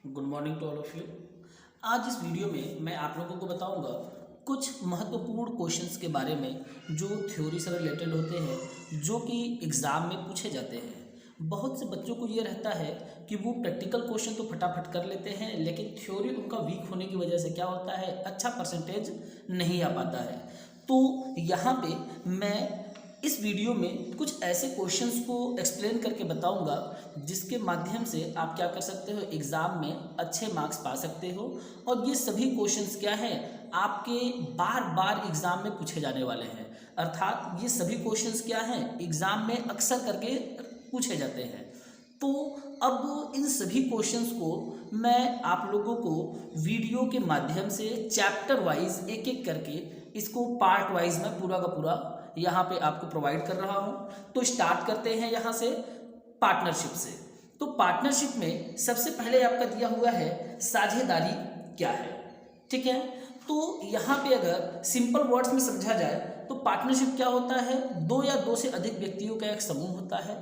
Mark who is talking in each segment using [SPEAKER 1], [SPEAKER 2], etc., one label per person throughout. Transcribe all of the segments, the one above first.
[SPEAKER 1] Good morning to all of you. आज इस video में मैं आप लोगों को बताऊंगा कुछ महत्वपूर्ण क्वेश्चंस के बारे में जो थ्योरी से रिलेटेड होते हैं, जो कि एग्ज़ाम में पूछे जाते हैं। बहुत से बच्चों को ये रहता है कि वो प्रैक्टिकल क्वेश्चन तो फटाफट कर लेते हैं, लेकिन थ्योरी उनका वीक होने की वजह से क्या होता है, अच्छा परसेंटेज नहीं आ पाता है। तो यहाँ पे मैं इस वीडियो में कुछ ऐसे क्वेश्चंस को एक्सप्लेन करके बताऊंगा जिसके माध्यम से आप क्या कर सकते हो, एग्ज़ाम में अच्छे मार्क्स पा सकते हो। और ये सभी क्वेश्चंस क्या हैं, आपके बार बार एग्ज़ाम में पूछे जाने वाले हैं। अर्थात ये सभी क्वेश्चंस क्या हैं, एग्ज़ाम में अक्सर करके पूछे जाते हैं। तो अब इन सभी क्वेश्चंस को मैं आप लोगों को वीडियो के माध्यम से चैप्टर वाइज एक एक करके इसको पार्ट वाइज में पूरा का पूरा यहाँ पे आपको प्रोवाइड कर रहा हूँ। तो स्टार्ट करते हैं यहाँ से पार्टनरशिप से। तो पार्टनरशिप में सबसे पहले आपका दिया हुआ है साझेदारी क्या है। ठीक है, तो यहाँ पे अगर सिंपल वर्ड्स में समझा जाए तो पार्टनरशिप क्या होता है, दो या दो से अधिक व्यक्तियों का एक समूह होता है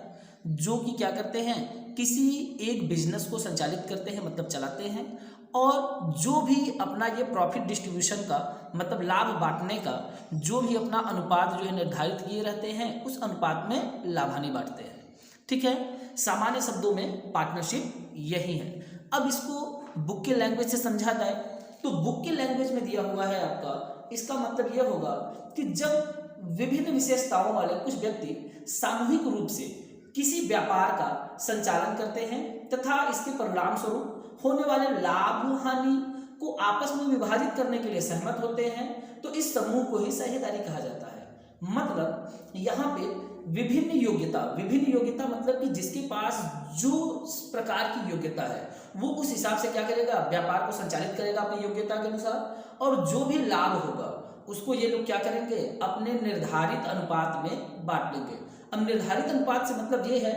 [SPEAKER 1] जो कि क्या करते हैं, किसी एक बिजनेस को संचालित करते हैं, मतलब चलाते हैं। और जो भी अपना ये प्रॉफिट डिस्ट्रीब्यूशन का मतलब लाभ बांटने का जो भी अपना अनुपात जो है निर्धारित किए रहते हैं, उस अनुपात में लाभानी बांटते हैं। ठीक है, सामान्य शब्दों में पार्टनरशिप यही है। अब इसको बुक के लैंग्वेज से समझा जाए तो बुक के लैंग्वेज में दिया हुआ है आपका, इसका मतलब यह होगा कि जब विभिन्न विशेषताओं वाले कुछ व्यक्ति सामूहिक रूप से किसी व्यापार का संचालन करते हैं तथा इसके परिणाम स्वरूप होने वाले लाभ हानि को आपस में विभाजित करने के लिए सहमत होते हैं, तो इस समूह को ही साझेदारी कहा जाता है। मतलब यहाँ पे विभिन्न योग्यता मतलब कि जिसके पास जो प्रकार की योग्यता है वो उस हिसाब से क्या करेगा, व्यापार को संचालित करेगा अपनी योग्यता के अनुसार। और जो भी लाभ होगा उसको ये लोग क्या करेंगे, अपने निर्धारित अनुपात में बांट लेंगे। अब निर्धारित अनुपात से मतलब ये है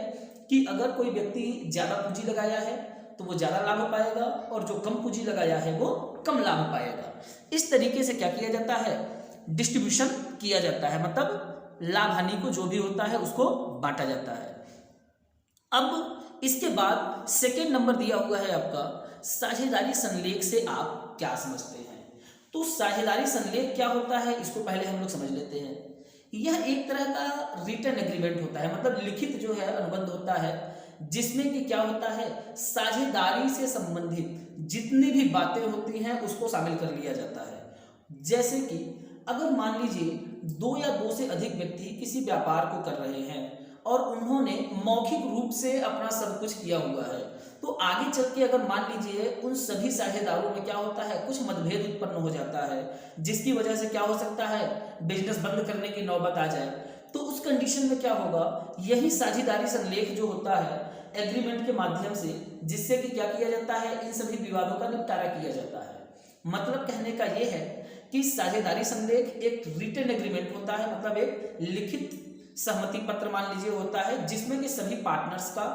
[SPEAKER 1] कि अगर कोई व्यक्ति ज्यादा पूंजी लगाया है तो वो ज्यादा लाभ पाएगा और जो कम पूंजी लगाया है वो कम लाभ पाएगा। इस तरीके से क्या किया जाता है, डिस्ट्रीब्यूशन किया जाता है, मतलब लाभ हानि को जो भी होता है उसको बांटा जाता है। अब इसके बाद सेकेंड नंबर दिया हुआ है आपका साझेदारी संलेख से आप क्या समझते हैं। तो साझेदारी संलेख क्या होता है, इसको पहले हम लोग समझ लेते हैं। यह एक तरह का रिटन एग्रीमेंट होता है, मतलब लिखित जो है अनुबंध होता है, जिसमें कि क्या होता है, साझेदारी से संबंधित जितनी भी बातें होती हैं उसको शामिल कर लिया जाता है। जैसे कि अगर मान लीजिए दो या दो से अधिक व्यक्ति किसी व्यापार को कर रहे हैं और उन्होंने मौखिक रूप से अपना सब कुछ किया हुआ है, तो आगे चल के अगर मान लीजिए उन सभी साझेदारों में क्या होता है, कुछ मतभेद उत्पन्न हो जाता है, जिसकी वजह से क्या हो सकता है, बिजनेस बंद करने की नौबत आ जाए, तो उस कंडीशन में क्या होगा, यही साझेदारी संलेख जो होता है एग्रीमेंट के माध्यम से, जिससे कि क्या किया जाता है, इन सभी विवादों का निपटारा किया जाता है। मतलब कहने का यह है कि साझेदारी संलेख एक रिटन एग्रीमेंट होता है, मतलब एक लिखित सहमति पत्र मान लीजिए होता है, जिसमें कि सभी पार्टनर्स का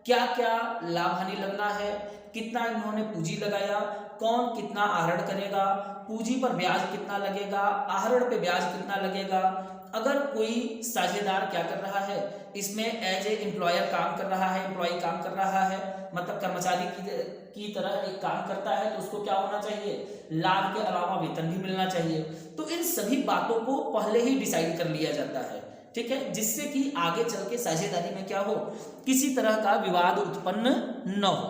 [SPEAKER 1] क्या क्या लाभ हानि लगना है, कितना इन्होंने पूंजी लगाया, कौन कितना आहरण करेगा, पूंजी पर ब्याज कितना लगेगा, आहरण पे ब्याज कितना लगेगा, अगर कोई साझेदार क्या कर रहा है इसमें एज ए एम्प्लॉयर काम कर रहा है, एम्प्लॉय काम कर रहा है, मतलब कर्मचारी की तरह एक काम करता है, तो उसको क्या होना चाहिए, लाभ के अलावा वेतन भी मिलना चाहिए। तो इन सभी बातों को पहले ही डिसाइड कर लिया जाता है। ठीक है, जिससे कि आगे चल के साझेदारी में क्या हो, किसी तरह का विवाद उत्पन्न न हो।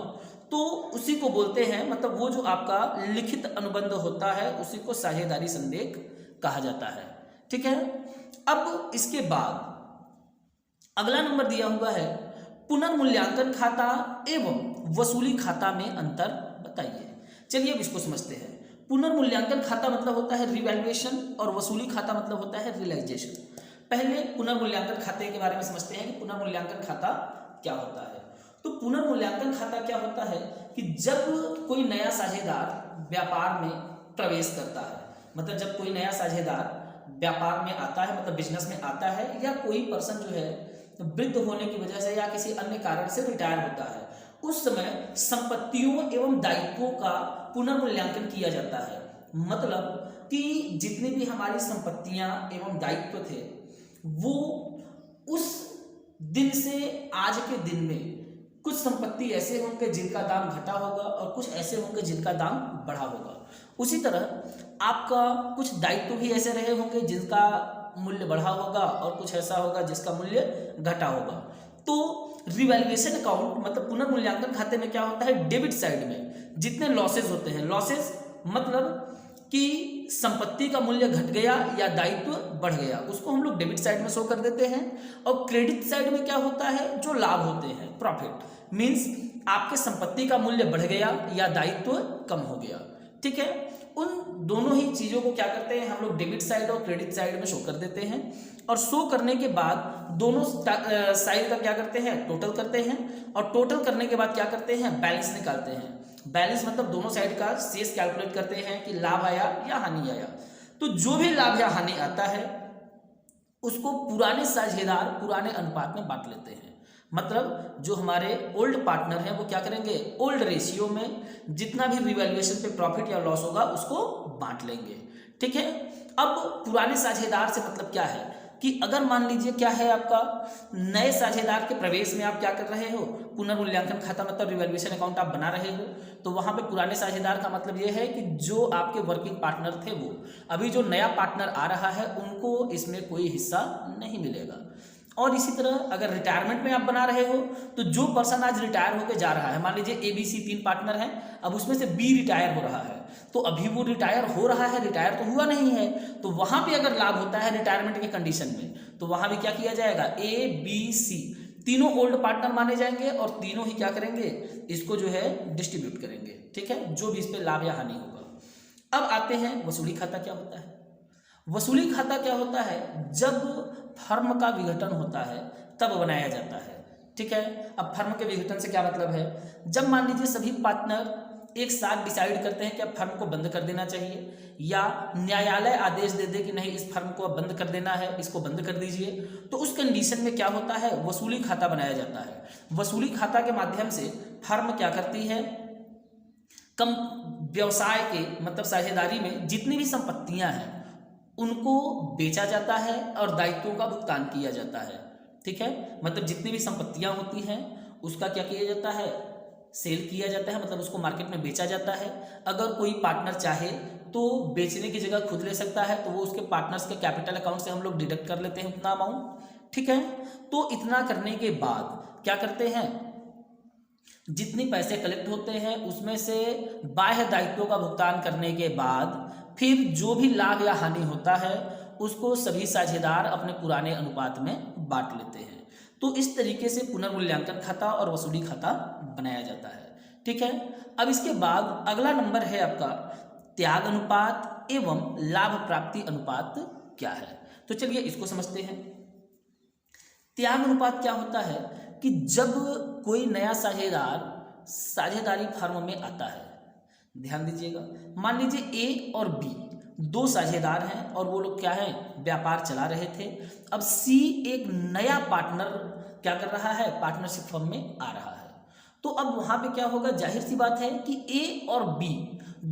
[SPEAKER 1] तो उसी को बोलते हैं, मतलब वो जो आपका लिखित अनुबंध होता है उसी को साझेदारी संलेख कहा जाता है। ठीक है, अब इसके बाद अगला नंबर दिया हुआ है पुनर्मूल्यांकन खाता एवं वसूली खाता में अंतर बताइए। चलिए अब इसको समझते हैं। पुनर्मूल्यांकन खाता मतलब होता है रिवैल्यूएशन और वसूली खाता मतलब होता है रियलाइजेशन। पहले पुनर्मूल्यांकन खाते के बारे में समझते हैं कि पुनर्मूल्यांकन खाता क्या होता है। तो पुनर्मूल्यांकन खाता क्या होता है कि जब कोई नया साझेदार व्यापार में प्रवेश करता है, मतलब जब कोई नया साझेदार व्यापार में आता है, मतलब बिजनेस में आता है, या कोई पर्सन जो है वृद्ध होने की वजह से या किसी अन्य कारण से रिटायर होता है, उस समय संपत्तियों एवं दायित्वों का पुनर्मूल्यांकन किया जाता है। मतलब कि जितनी भी हमारी संपत्तियां एवं दायित्व थे वो उस दिन से आज के दिन में कुछ संपत्ति ऐसे होंगे जिनका दाम घटा होगा और कुछ ऐसे होंगे जिनका दाम बढ़ा होगा। उसी तरह आपका कुछ दायित्व भी ऐसे रहे होंगे जिनका मूल्य बढ़ा होगा और कुछ ऐसा होगा जिसका मूल्य घटा होगा। तो रिवैल्यूएशन अकाउंट मतलब पुनर्मूल्यांकन खाते में क्या होता है, डेबिट साइड में जितने लॉसेज होते हैं, लॉसेज मतलब कि संपत्ति का मूल्य घट गया या दायित्व बढ़ गया, उसको हम लोग डेबिट साइड में शो कर देते हैं। और क्रेडिट साइड में क्या होता है, जो लाभ होते हैं, प्रॉफिट मींस आपके संपत्ति का मूल्य बढ़ गया या दायित्व कम हो गया। ठीक है, उन दोनों ही चीजों को क्या करते हैं हम लोग डेबिट साइड और क्रेडिट साइड में शो कर देते हैं। और शो करने के बाद दोनों साइड का क्या करते हैं, टोटल करते हैं। और टोटल करने के बाद क्या करते हैं, बैलेंस निकालते हैं। बैलेंस मतलब दोनों साइड का शेष कैलकुलेट करते हैं कि लाभ आया या हानि आया। तो जो भी लाभ या हानि आता है उसको पुराने साझेदार पुराने अनुपात में बांट लेते हैं। मतलब जो हमारे ओल्ड पार्टनर हैं वो क्या करेंगे, ओल्ड रेशियो में जितना भी रिवैल्यूएशन पे प्रॉफिट या लॉस होगा उसको बांट लेंगे। ठीक है, अब पुराने साझेदार से मतलब क्या है कि अगर मान लीजिए क्या है आपका नए साझेदार के प्रवेश में आप क्या कर रहे हो, पुनर्मूल्यांकन खाता मतलब रिवैल्यूएशन अकाउंट आप बना रहे हो, तो वहां पे पुराने साझेदार का मतलब ये है कि जो आपके वर्किंग पार्टनर थे वो अभी जो नया पार्टनर आ रहा है उनको इसमें कोई हिस्सा नहीं मिलेगा। और इसी तरह अगर रिटायरमेंट में आप बना रहे हो तो जो पर्सन आज रिटायर होकर जा रहा है, मान लीजिए ABC 3 पार्टनर हैं, अब उसमें से B रिटायर हो रहा है, तो अभी वो रिटायर हो रहा है, रिटायर तो हुआ नहीं है, तो वहां पे अगर लाभ होता है रिटायरमेंट के कंडीशन में तो वहां भी क्या किया जाएगा, ABC तीनों ओल्ड पार्टनर माने जाएंगे और तीनों ही क्या करेंगे, इसको जो है डिस्ट्रीब्यूट करेंगे। ठीक है, जो भी इस पे लाभ या हानि होगा। अब आते हैं वसूली खाता क्या होता है। वसूली खाता क्या होता है, जब फर्म का विघटन होता है तब बनाया जाता है। ठीक है, अब फर्म के विघटन से क्या मतलब है, जब मान लीजिए सभी पार्टनर एक साथ डिसाइड करते हैं कि अब फर्म को बंद कर देना चाहिए या न्यायालय आदेश दे दे कि नहीं इस फर्म को अब बंद कर देना है, इसको बंद कर दीजिए, तो उस कंडीशन में क्या होता है, वसूली खाता बनाया जाता है। वसूली खाता के माध्यम से फर्म क्या करती है, कम व्यवसाय के मतलब साझेदारी में जितनी भी संपत्तियां हैं उनको बेचा जाता है और दायित्वों का भुगतान किया जाता है। ठीक है, मतलब जितनी भी संपत्तियां होती हैं उसका क्या किया जाता है, सेल किया जाता है, मतलब उसको मार्केट में बेचा जाता है। अगर कोई पार्टनर चाहे तो बेचने की जगह खुद ले सकता है, तो वो उसके पार्टनर्स के कैपिटल अकाउंट से हम लोग डिडक्ट कर लेते हैं उतना अमाउंट। ठीक है, तो इतना करने के बाद क्या करते हैं, जितने पैसे कलेक्ट होते हैं उसमें से बाह्य दायित्वों का भुगतान करने के बाद फिर जो भी लाभ या हानि होता है उसको सभी साझेदार अपने पुराने अनुपात में बांट लेते हैं। तो इस तरीके से पुनर्मूल्यांकन खाता और वसूली खाता बनाया जाता है। ठीक है, अब इसके बाद अगला नंबर है आपका त्याग अनुपात एवं लाभ प्राप्ति अनुपात क्या है। तो चलिए इसको समझते हैं। त्याग अनुपात क्या होता है कि जब कोई नया साझेदार साझेदारी फर्म में आता है, ध्यान दीजिएगा, मान लीजिए A और B दो साझेदार हैं और वो लोग क्या है, व्यापार चला रहे थे। अब C एक नया पार्टनर क्या कर रहा है, पार्टनरशिप फर्म में आ रहा है। तो अब वहां पे क्या होगा, जाहिर सी बात है कि A और B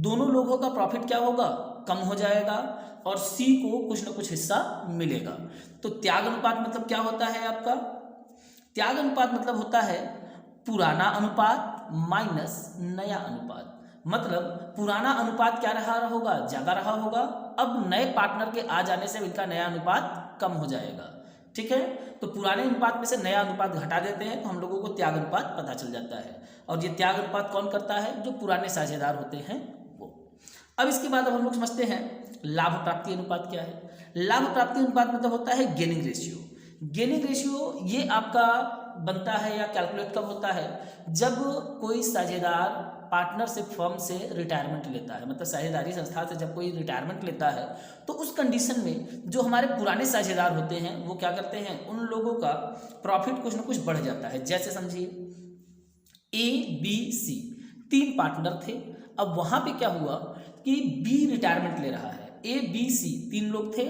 [SPEAKER 1] दोनों लोगों का प्रॉफिट क्या होगा, कम हो जाएगा और C को कुछ ना कुछ हिस्सा मिलेगा। तो त्याग अनुपात मतलब क्या होता है आपका, त्याग अनुपात मतलब होता है पुराना अनुपात माइनस नया अनुपात। मतलब पुराना अनुपात क्या रहा होगा, ज्यादा रहा होगा, अब नए पार्टनर के आ जाने से इनका नया अनुपात कम हो जाएगा। ठीक है, तो पुराने अनुपात में से नया अनुपात घटा देते हैं तो हम लोगों को त्याग अनुपात पता चल जाता है। और ये त्याग अनुपात कौन करता है, जो पुराने साझेदार होते हैं वो। अब इसके बाद अब हम लोग समझते हैं लाभ प्राप्ति अनुपात क्या है। लाभ प्राप्ति अनुपात मतलब होता है गेनिंग रेशियो। गेनिंग रेशियो ये आपका बनता है या कैलकुलेट कब होता है, जब कोई साझेदार पार्टनरशिप फर्म से रिटायरमेंट लेता है, मतलब साझेदारी संस्था से जब कोई रिटायरमेंट लेता है तो उस कंडीशन में जो हमारे पुराने साझेदार होते हैं वो क्या करते हैं, उन लोगों का प्रॉफिट कुछ ना कुछ बढ़ जाता है। जैसे समझिए ABC 3 पार्टनर थे, अब वहां पे क्या हुआ कि B रिटायरमेंट ले रहा है, ABC 3 लोग थे,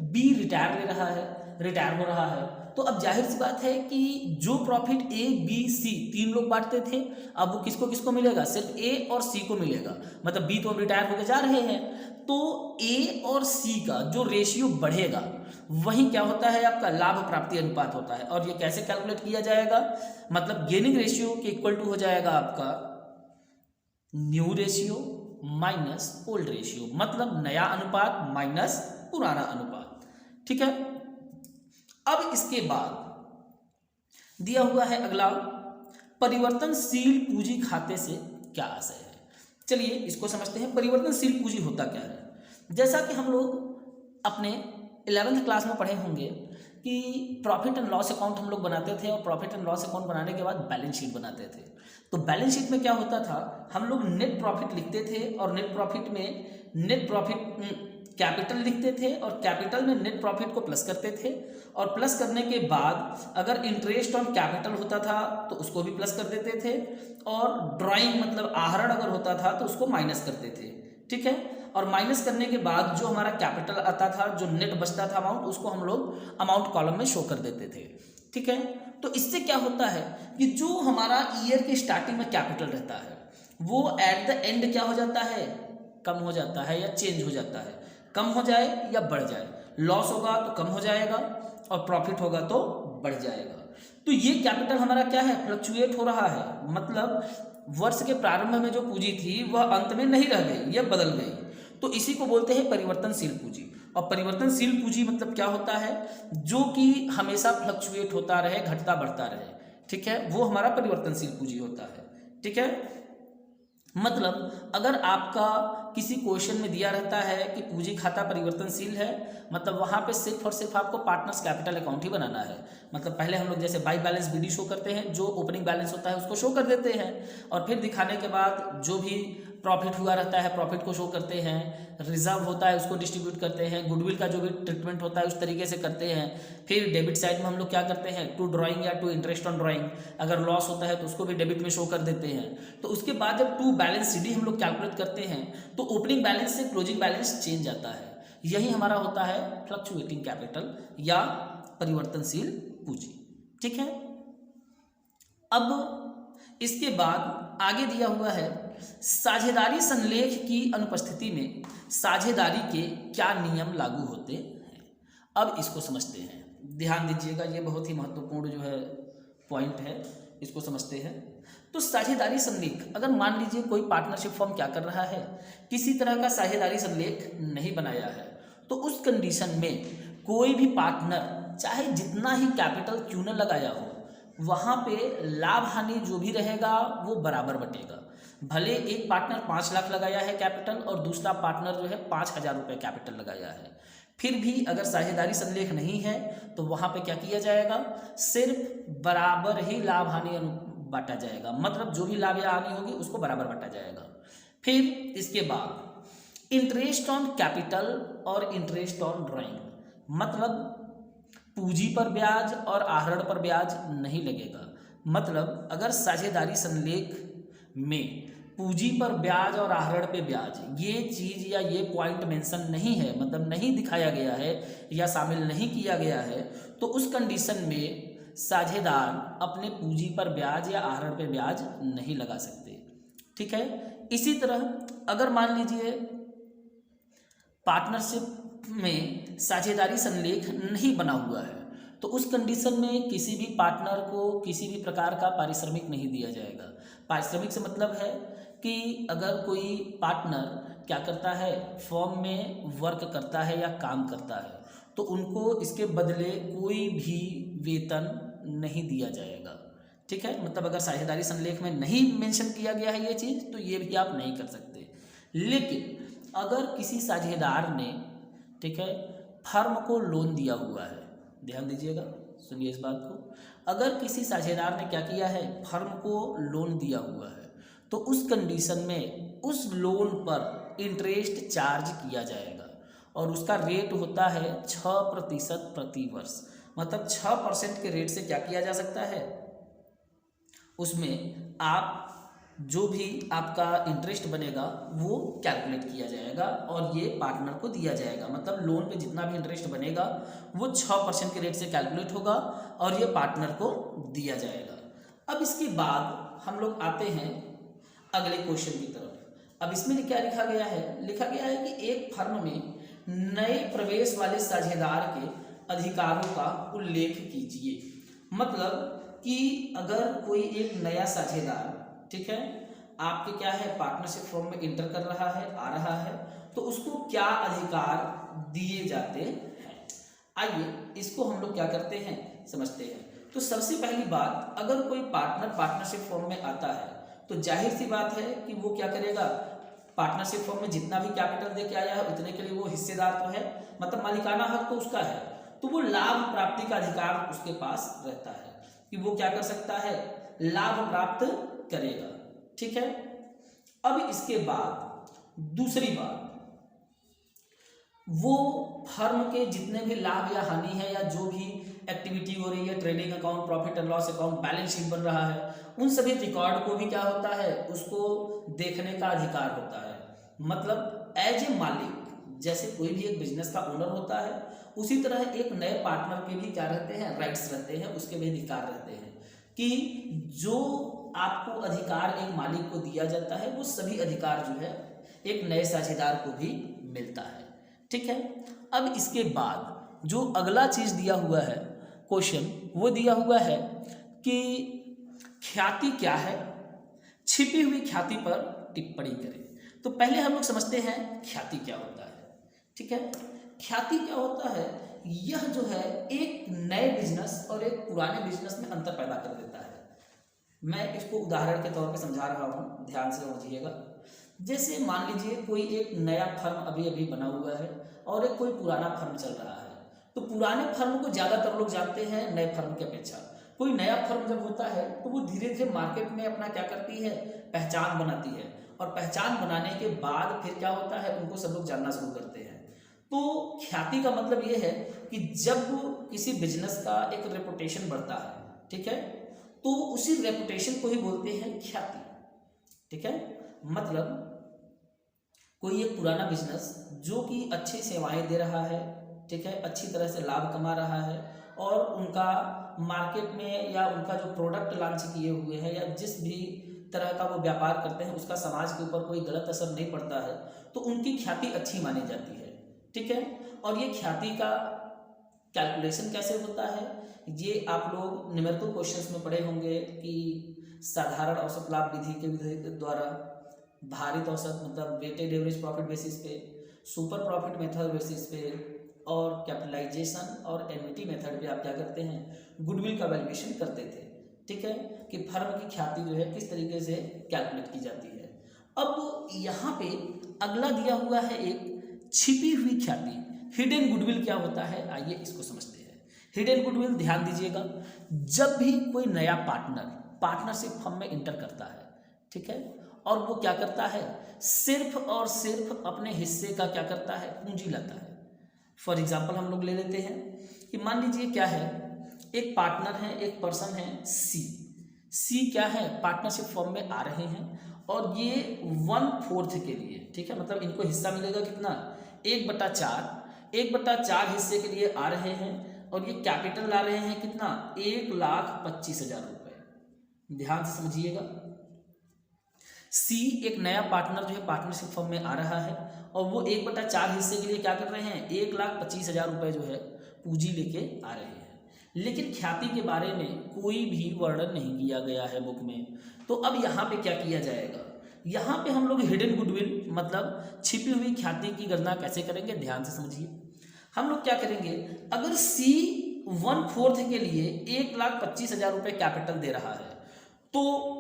[SPEAKER 1] B रिटायर ले रहा है, रिटायर हो रहा है। तो अब जाहिर सी बात है कि जो प्रॉफिट ए बी सी तीन लोग बांटते थे, अब वो किसको किसको मिलेगा, सिर्फ ए और सी को मिलेगा। मतलब बी तो अब रिटायर होकर जा रहे हैं, तो ए और सी का जो रेशियो बढ़ेगा वही क्या होता है, आपका लाभ प्राप्ति अनुपात होता है। और ये कैसे कैलकुलेट किया जाएगा, मतलब गेनिंग रेशियो के इक्वल टू हो जाएगा आपका new ratio minus old ratio, मतलब नया अनुपात माइनस पुराना अनुपात। ठीक है, अब इसके बाद दिया हुआ है अगला, परिवर्तनशील पूंजी खाते से क्या आशय है। चलिए इसको समझते हैं, परिवर्तनशील पूंजी होता क्या है। जैसा कि हम लोग अपने 11th क्लास में पढ़े होंगे कि प्रॉफिट एंड लॉस अकाउंट हम लोग बनाते थे, और प्रॉफिट एंड लॉस अकाउंट बनाने के बाद बैलेंस शीट बनाते थे। तो बैलेंस शीट में क्या होता था, हम लोग नेट प्रॉफिट लिखते थे, और नेट प्रॉफिट में नेट प्रॉफिट कैपिटल लिखते थे, और कैपिटल में नेट प्रॉफिट को प्लस करते थे, और प्लस करने के बाद अगर इंटरेस्ट ऑन कैपिटल होता था तो उसको भी प्लस कर देते थे, और ड्राइंग मतलब आहरण अगर होता था तो उसको माइनस करते थे। ठीक है, और माइनस करने के बाद जो हमारा कैपिटल आता था, जो नेट बचता था अमाउंट, उसको हम लोग अमाउंट कॉलम में शो कर देते थे। ठीक है, तो इससे क्या होता है कि जो हमारा ईयर की स्टार्टिंग में कैपिटल रहता है वो एट द एंड क्या हो जाता है, कम हो जाता है या चेंज हो जाता है, कम हो जाए या बढ़ जाए। लॉस होगा तो कम हो जाएगा, और प्रॉफिट होगा तो बढ़ जाएगा। तो ये कैपिटल हमारा क्या है, फ्लक्चुएट हो रहा है, मतलब वर्ष के प्रारंभ में जो पूंजी थी वह अंत में नहीं रह गई, यह बदल गई। तो इसी को बोलते हैं परिवर्तनशील पूंजी। और परिवर्तनशील पूंजी मतलब क्या होता है, जो कि हमेशा फ्लक्चुएट होता रहे, घटता बढ़ता रहे। ठीक है, वो हमारा परिवर्तनशील पूंजी होता है। ठीक है, मतलब अगर आपका किसी क्वेश्चन में दिया रहता है कि पूंजी खाता परिवर्तनशील है, मतलब वहाँ पे सिर्फ और सिर्फ आपको पार्टनर्स कैपिटल अकाउंट ही बनाना है। मतलब पहले हम लोग जैसे बाई बैलेंस बीडी शो करते हैं, जो ओपनिंग बैलेंस होता है उसको शो कर देते हैं, और फिर दिखाने के बाद जो भी प्रॉफिट हुआ रहता है प्रॉफिट को शो करते हैं, रिजर्व होता है उसको डिस्ट्रीब्यूट करते हैं, गुडविल का जो भी ट्रीटमेंट होता है उस तरीके से करते हैं। फिर डेबिट साइड में हम लोग क्या करते हैं, टू ड्राइंग या टू इंटरेस्ट ऑन ड्राइंग, अगर लॉस होता है तो उसको भी डेबिट में शो कर देते हैं। तो उसके बाद जब टू बैलेंस सीडी हम लोग कैलकुलेट करते हैं तो ओपनिंग बैलेंस से क्लोजिंग बैलेंस चेंज आता है। यही हमारा होता है फ्लक्चुएटिंग कैपिटल या परिवर्तनशील पूंजी। ठीक है, अब इसके बाद आगे दिया हुआ है, साझेदारी संलेख की अनुपस्थिति में साझेदारी के क्या नियम लागू होते हैं। अब इसको समझते हैं, ध्यान दीजिएगा, ये बहुत ही महत्वपूर्ण जो है पॉइंट है, इसको समझते हैं। तो साझेदारी संलेख, अगर मान लीजिए कोई पार्टनरशिप फर्म क्या कर रहा है, किसी तरह का साझेदारी संलेख नहीं बनाया है, तो उस कंडीशन में कोई भी पार्टनर चाहे जितना ही कैपिटल क्यों न लगाया हो, वहाँ पे लाभ हानि जो भी रहेगा वो बराबर बटेगा। भले एक पार्टनर 5 लाख लगाया है कैपिटल और दूसरा पार्टनर जो है 5,000 रुपये कैपिटल लगाया है, फिर भी अगर साझेदारी संलेख नहीं है तो वहाँ पे क्या किया जाएगा, सिर्फ बराबर ही लाभ हानि बांटा जाएगा। मतलब जो भी लाभ या हानि होगी उसको बराबर बांटा जाएगा। फिर इसके बाद इंटरेस्ट ऑन कैपिटल और इंटरेस्ट ऑन ड्राइंग, मतलब पूंजी पर ब्याज और आहरण पर ब्याज नहीं लगेगा। मतलब अगर साझेदारी संलेख में पूंजी पर ब्याज और आहरण पे ब्याज ये चीज़ या ये पॉइंट मेंशन नहीं है, मतलब नहीं दिखाया गया है या शामिल नहीं किया गया है, तो उस कंडीशन में साझेदार अपने पूंजी पर ब्याज या आहरण पे ब्याज नहीं लगा सकते। ठीक है, इसी तरह अगर मान लीजिए पार्टनरशिप में साझेदारी संलेख नहीं बना हुआ है, तो उस कंडीशन में किसी भी पार्टनर को किसी भी प्रकार का पारिश्रमिक नहीं दिया जाएगा। पारिश्रमिक से मतलब है कि अगर कोई पार्टनर क्या करता है, फर्म में वर्क करता है या काम करता है, तो उनको इसके बदले कोई भी वेतन नहीं दिया जाएगा। ठीक है, मतलब अगर साझेदारी संलेख में नहीं मेंशन किया गया है ये चीज़, तो ये भी आप नहीं कर सकते। लेकिन अगर किसी साझेदार ने, ठीक है, फर्म को लोन दिया हुआ है, ध्यान दीजिएगा, सुनिए इस बात को, अगर किसी साझेदार ने क्या किया है, फर्म को लोन दिया हुआ है, तो उस कंडीशन में उस लोन पर इंटरेस्ट चार्ज किया जाएगा और उसका रेट होता है 6% प्रति वर्ष। मतलब 6% के रेट से क्या किया जा सकता है, उसमें आप जो भी आपका इंटरेस्ट बनेगा वो कैलकुलेट किया जाएगा और ये पार्टनर को दिया जाएगा। मतलब लोन पे जितना भी इंटरेस्ट बनेगा वो 6% के रेट से कैलकुलेट होगा और ये पार्टनर को दिया जाएगा। अब इसके बाद हम लोग आते हैं अगले क्वेश्चन की तरफ। अब इसमें क्या लिखा गया है? लिखा गया है कि एक फर्म में नए प्रवेश वाले साझेदार के अधिकारों का उल्लेख कीजिए। मतलब कि अगर कोई एक नया साझेदार, ठीक है, आपके क्या है पार्टनरशिप फॉर्म में इंटर कर रहा है, आ रहा है, तो उसको क्या अधिकार दिए जाते हैं। आइए इसको हम लोग क्या करते हैं समझते हैं। तो सबसे पहली बात, अगर कोई पार्टनर पार्टनरशिप फॉर्म में आता है तो जाहिर सी बात है कि वो क्या करेगा, पार्टनरशिप फॉर्म में जितना भी कैपिटल दे के आया है उतने के लिए वो हिस्सेदार तो है, मतलब मालिकाना हक तो उसका है, तो वो लाभ प्राप्ति का अधिकार उसके पास रहता है कि वो क्या कर सकता है, लाभ प्राप्त करेगा। ठीक है। अब इसके बाद दूसरी बात, वो फर्म के जितने भी लाभ या हानि है या जो भी एक्टिविटी हो रही है, trading account, profit and loss account, balance sheet बन रहा है, उन सभी रिकॉर्ड को भी क्या होता है, उसको देखने का अधिकार होता है। मतलब एज ए मालिक, जैसे कोई भी एक बिजनेस का ओनर होता है, उसी तरह एक नए पार्टनर के भी क्या रहते हैं, राइट्स रहते हैं, उसके भी अधिकार रहते हैं कि जो आपको अधिकार एक मालिक को दिया जाता है वो सभी अधिकार जो है एक नए साझेदार को भी मिलता है। ठीक है। अब इसके बाद जो अगला चीज दिया हुआ है क्वेश्चन, वो दिया हुआ है कि ख्याति क्या है, छिपी हुई ख्याति पर टिप्पणी करें। तो पहले हम लोग समझते हैं ख्याति क्या होता है। ठीक है। ख्याति क्या होता है, यह जो है एक नए बिजनेस और एक पुराने बिजनेस में अंतर पैदा कर देता है। मैं इसको उदाहरण के तौर पे समझा रहा हूँ, ध्यान से समझिएगा। जैसे मान लीजिए कोई एक नया फर्म अभी अभी बना हुआ है और एक कोई पुराना फर्म चल रहा है, तो पुराने फर्म को ज़्यादातर लोग जानते हैं नए फर्म की अपेक्षा। कोई नया फर्म जब होता है तो वो धीरे धीरे मार्केट में अपना क्या करती है, पहचान बनाती है, और पहचान बनाने के बाद फिर क्या होता है, उनको सब लोग जानना शुरू करते हैं। तो ख्याति का मतलब ये है कि जब किसी बिजनेस का एक रेपुटेशन बढ़ता है, ठीक है, तो उसी रेपुटेशन को ही बोलते हैं ख्याति। ठीक है। मतलब कोई एक पुराना बिजनेस जो कि अच्छी सेवाएं दे रहा है, ठीक है, अच्छी तरह से लाभ कमा रहा है, और उनका मार्केट में या उनका जो प्रोडक्ट लॉन्च किए हुए हैं या जिस भी तरह का वो व्यापार करते हैं उसका समाज के ऊपर कोई गलत असर नहीं पड़ता है, तो उनकी ख्याति अच्छी मानी जाती है। ठीक है। और ये ख्याति का कैलकुलेशन कैसे होता है, ये आप लोग न्यूमेरिकल क्वेश्चंस में पढ़े होंगे कि साधारण औसत लाभ विधि के द्वारा, भारित औसत मतलब वेटेड एवरेज प्रॉफिट बेसिस पे, सुपर प्रॉफिट मेथड बेसिस पे, और कैपिटलाइजेशन और एन्युटी मेथड पे आप क्या करते हैं, गुडविल का वैल्यूएशन करते थे। ठीक है, कि फर्म की ख्याति जो है किस तरीके से कैलकुलेट की जाती है। अब यहाँ पे अगला दिया हुआ है एक छिपी हुई ख्याति, हिडन गुडविल क्या होता है, आइए इसको समझते हैं। हिडन गुडविल, ध्यान दीजिएगा, जब भी कोई नया पार्टनर पार्टनरशिप फर्म में इंटर करता है, ठीक है, और वो क्या करता है, सिर्फ और सिर्फ अपने हिस्से का क्या करता है, पूंजी लाता है। फॉर एग्जाम्पल हम लोग ले लेते हैं कि मान लीजिए क्या है, एक पार्टनर है, एक पर्सन है सी क्या है, पार्टनरशिप फर्म में आ रहे हैं और ये 1/4 के लिए, ठीक है, मतलब इनको हिस्सा मिलेगा कितना, 1/4 हिस्से के लिए आ रहे हैं, और ये कैपिटल ला रहे हैं कितना, 1,25,000 रुपए। ध्यान से समझिएगा, सी एक नया पार्टनर जो है पार्टनरशिप फर्म में आ रहा है और वो 1/4 हिस्से के लिए क्या कर रहे हैं, 1,25,000 रुपए जो है पूंजी लेके आ रहे हैं। लेकिन ख्याति के बारे में कोई भी वर्णन नहीं किया गया है बुक में। तो अब यहाँ पे क्या किया जाएगा, यहाँ पे हम लोग हिडन गुडविल मतलब छिपी हुई ख्याति की गणना कैसे करेंगे, ध्यान से समझिए। हम लोग क्या करेंगे, अगर सी 1/4 के लिए 1,25,000 रुपए कैपिटल दे रहा है, तो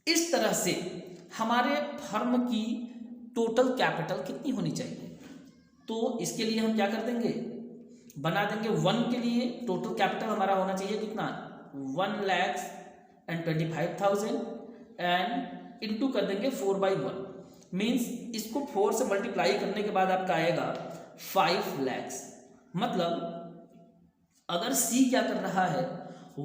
[SPEAKER 1] इस तरह से हमारे फर्म की टोटल कैपिटल कितनी होनी चाहिए। तो इसके लिए हम क्या कर देंगे, बना देंगे 1 के लिए टोटल कैपिटल हमारा होना चाहिए कितना, 1,25,000 एंड इनटू कर देंगे 4/1, मीन्स इसको 4 से मल्टीप्लाई करने के बाद आपका आएगा 5 लाख। मतलब अगर सी क्या कर रहा है,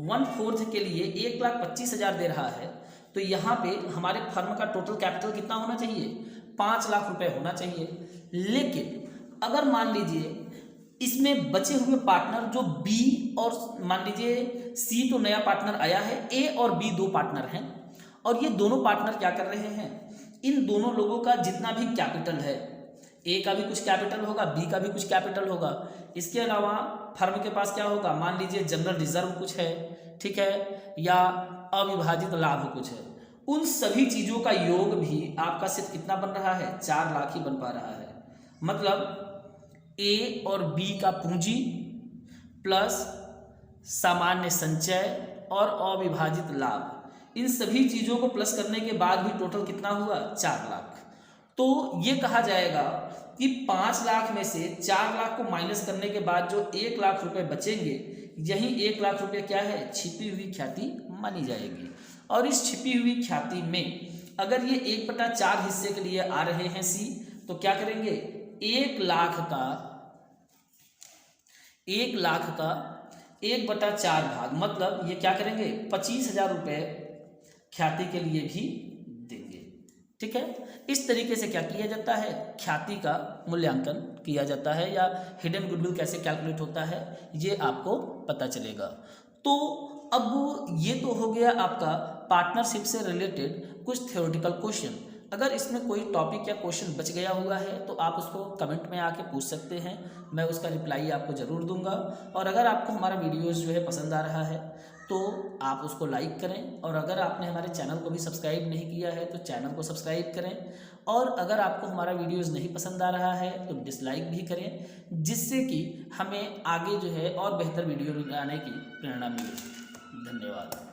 [SPEAKER 1] 1/4 के लिए 1,25,000 दे रहा है, तो यहाँ पे हमारे फर्म का टोटल कैपिटल कितना होना चाहिए, 5 लाख रुपए होना चाहिए। लेकिन अगर मान लीजिए इसमें बचे हुए पार्टनर जो बी और मान लीजिए सी तो नया पार्टनर आया है, ए और बी दो पार्टनर हैं, और ये दोनों पार्टनर क्या कर रहे हैं, इन दोनों लोगों का जितना भी कैपिटल है, ए का भी कुछ कैपिटल होगा, बी का भी कुछ कैपिटल होगा, इसके अलावा फर्म के पास क्या होगा, मान लीजिए जनरल रिजर्व कुछ है, ठीक है, या अविभाजित लाभ कुछ है, उन सभी चीज़ों का योग भी आपका सिर्फ कितना बन रहा है, 4 लाख ही बन पा रहा है। मतलब ए और बी का पूंजी प्लस सामान्य संचय और अविभाजित लाभ, इन सभी चीज़ों को प्लस करने के बाद भी टोटल कितना हुआ, 4 लाख। तो ये कहा जाएगा कि 5 लाख में से 4 लाख को माइनस करने के बाद जो 1 लाख रुपए बचेंगे, यही 1 लाख रुपए क्या है, छिपी हुई ख्याति मानी जाएगी। और इस छिपी हुई ख्याति में अगर ये 1/4 हिस्से के लिए आ रहे हैं सी, तो क्या करेंगे, 1 लाख का 1/4 भाग, मतलब ये क्या करेंगे, 25,000 रुपये ख्याति के लिए भी देंगे। ठीक है, इस तरीके से क्या किया जाता है, ख्याति का मूल्यांकन किया जाता है, या हिडन गुडविल कैसे कैलकुलेट होता है ये आपको पता चलेगा। तो अब ये तो हो गया आपका पार्टनरशिप से रिलेटेड कुछ थ्योरेटिकल क्वेश्चन। अगर इसमें कोई टॉपिक या क्वेश्चन बच गया हुआ है तो आप उसको कमेंट में आके पूछ सकते हैं, मैं उसका रिप्लाई आपको ज़रूर दूंगा। और अगर आपको हमारा वीडियोस जो है पसंद आ रहा है तो आप उसको लाइक करें, और अगर आपने हमारे चैनल को भी सब्सक्राइब नहीं किया है तो चैनल को सब्सक्राइब करें, और अगर आपको हमारा वीडियोस नहीं पसंद आ रहा है तो डिसलाइक भी करें, जिससे कि हमें आगे जो है और बेहतर वीडियो बनाने की प्रेरणा मिले। धन्यवाद।